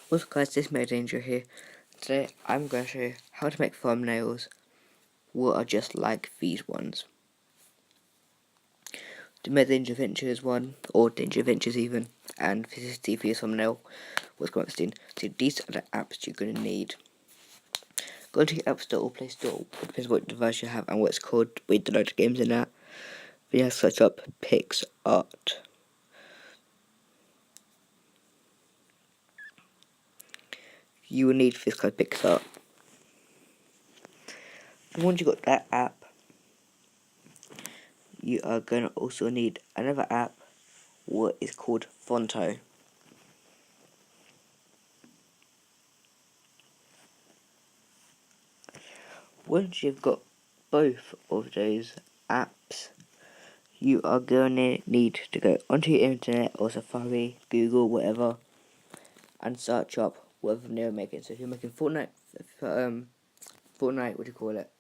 What's up guys, this is Danger here. Today I'm going to show you how to make thumbnails what are just like these ones. The Danger Adventures one, or Danger Adventures even, and this is the for your thumbnail. What's going on? So these are the apps you're going to need. Go to your App Store or Play Store, it depends what device you have and what it's called, with the load of games in that. Then you have to search up PicsArt. You will need this called PicsArt. And once you got that app, you are going to also need another app, what is called Phonto. Once you've got both of those apps, you are going to need to go onto your internet or Safari, Google, whatever, and search up whatever they're making. So if you're making Fortnite, what do you call it?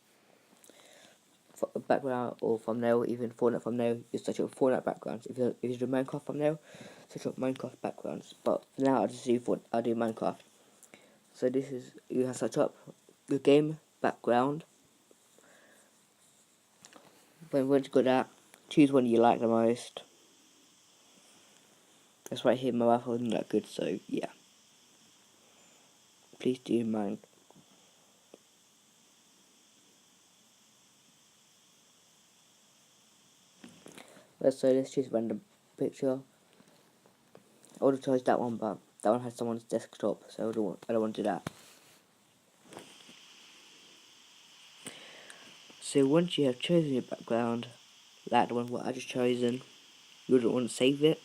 Background or thumbnail, even Fortnite thumbnail, you search up Fortnite backgrounds. If you do Minecraft thumbnail, search up Minecraft backgrounds. But for now, I'll do Minecraft. So this is, you have to search up the game background. Once you got that, choose one you like the most. That's right here, my rifle isn't that good, so yeah. Please do mind. Let's choose a random picture. I would have chosen that one, but that one has someone's desktop, so I don't want to do that. So once you have chosen your background, like the one what I just chosen, you wouldn't want to save it.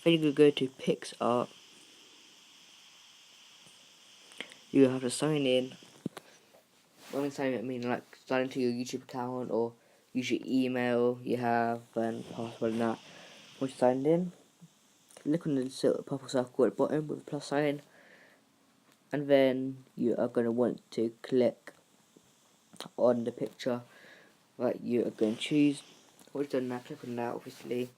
Then you go to PicsArt. You have to sign in. When I sign in, I mean like sign into your YouTube account or use your email you have and password and that. Once you signed in, click on the purple circle at the bottom with a plus sign, and then you are going to want to click on the picture that you are going to choose. Once you've done that, click on that obviously.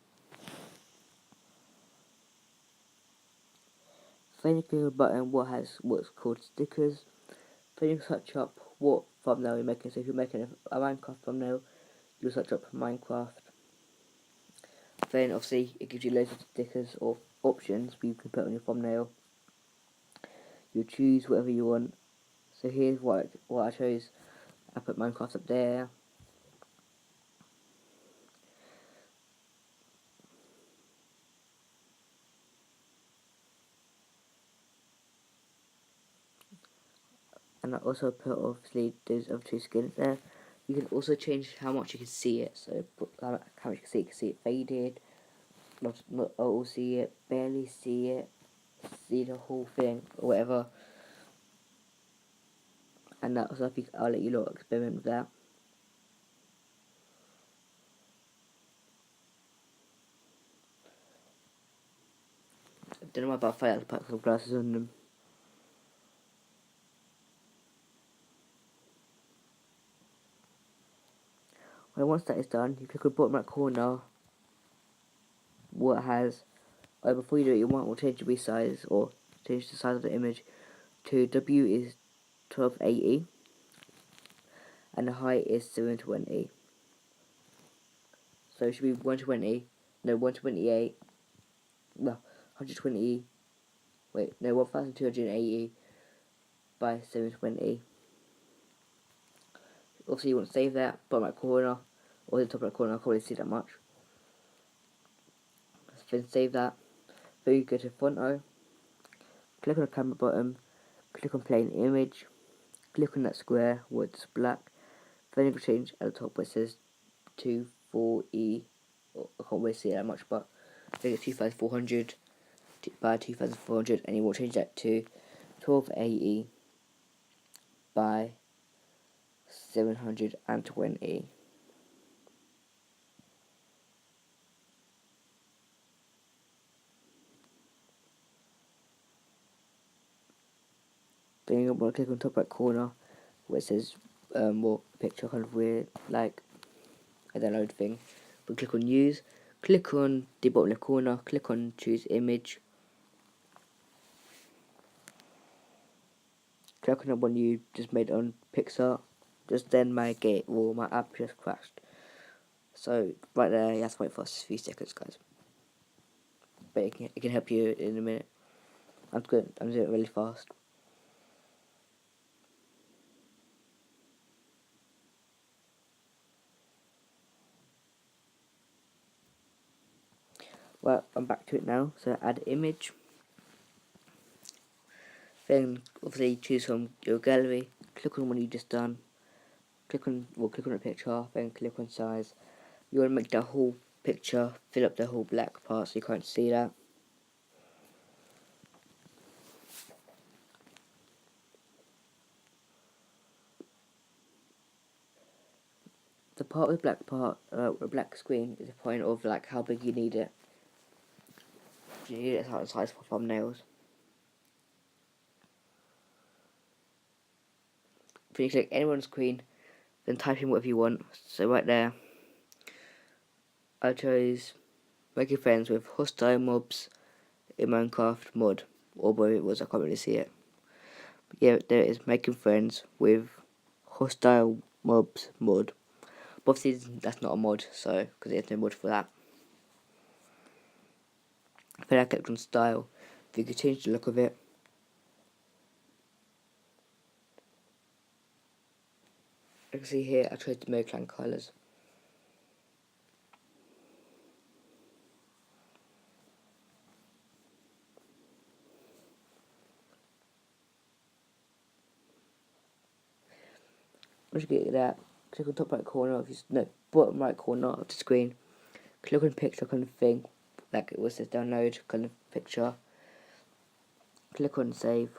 Then you click on the button what's called stickers. Then you search up what thumbnail you're making. So if you're making a Minecraft thumbnail, you'll search up Minecraft. Then obviously it gives you loads of stickers or options you can put on your thumbnail. You choose whatever you want. So here's what I chose. I put Minecraft up there. And I also put obviously those other two skins there. You can also change how much you can see it. So how much you can see it. You can see it faded, not all see it, barely see it, see the whole thing or whatever. And that also I'll let you lot experiment with that. I don't know about if I have to put some glasses on them. Well, once that is done, you click on the bottom right corner. What has, before you do it, you want to change the resize or change the size of the image to W is 1280 and the height is 720. So it should be 120, no 128, no 120, wait, no 1280 by 720. Obviously you want to save that, bottom right corner, or the top right corner, I can't really see that much. Then save that. Then you go to Phonto, click on the camera button, click on plain image, click on that square where it's black, then you can change at the top where it says 24E, I can't really see it that much, but I think it's 2400 by 2400, and you will change that to 1280 by 720. Then you want to click on top right corner where it says more picture, kind of weird, like a download thing. But click on use, click on the bottom left corner, click on choose image. click on the one you just made on Pixar. Just then my app just crashed. So right there, you have to wait for a few seconds, guys. But it can help you in a minute. I'm doing it really fast. Well, I'm back to it now. So add image. Then obviously choose from your gallery. Click on one you just done. Click on the picture. Then click on size. You want to make the whole picture fill up the whole black part so you can't see that. The part with the black screen is a point of like how big you need it. You need it a size for thumbnails. If you click anyone's screen, then type in whatever you want. So right there, I chose making friends with hostile mobs in Minecraft mod, or where it was, I can't really see it. But yeah, there it is, making friends with hostile mobs mod. But obviously that's not a mod, so because there's no mod for that. Then I clicked on style. If you could change the look of it. You can see here I chose the Mojang colours. Once you get that, click on top right corner of bottom right corner of the screen. Click on picture kind of thing, like it was this download kind of picture. Click on save.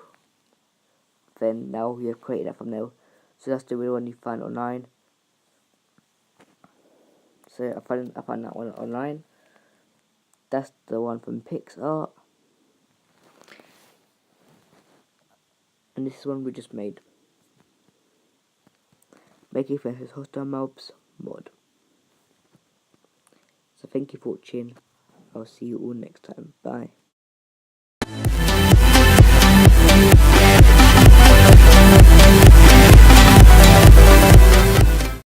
Then now you have created that thumbnail. So that's the real one you find online. So I found that one online. That's the one from PixArt. And this is one we just made. Making friends with hostile mobs mod. So thank you for watching. I'll see you all next time. Bye.